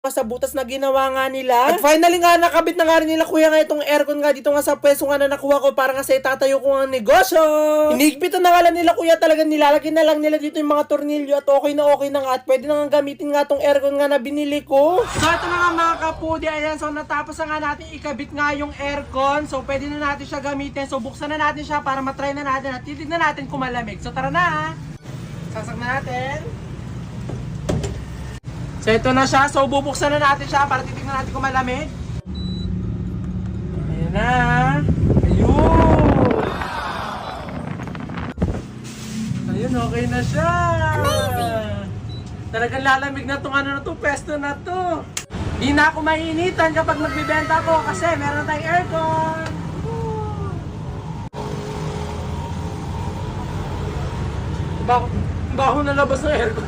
sa butas na ginawa nga nila. At finally nga, nakabit na nga rin nila kuya nga itong aircon nga dito nga sa pwesto nga na nakuha ko para nga sa itatayo ko ang negosyo. Hinigpitan na nga lang nila kuya, talagang nilalagyan na lang nila dito yung mga tornilyo at okay na nga at pwede na nga gamitin nga itong aircon nga na binili ko. So ito na nga mga kapudi, ayan, so natapos na nga natin ikabit nga yung aircon. So pwede na natin siya gamitin. So buksan na natin siya para matry na natin at titignan natin kung malamig. So tara na, sasak na natin. So ito na siya, so bubuksan na natin siya para titignan natin kung malamig. Ayan na. Ayun. Ayun, okay na siya. Talagang lalamig na itong ano na to, pesto na to. Di na ako mainitan kapag magbibenta ko kasi meron tayong aircon. Baho na labas ng aircon.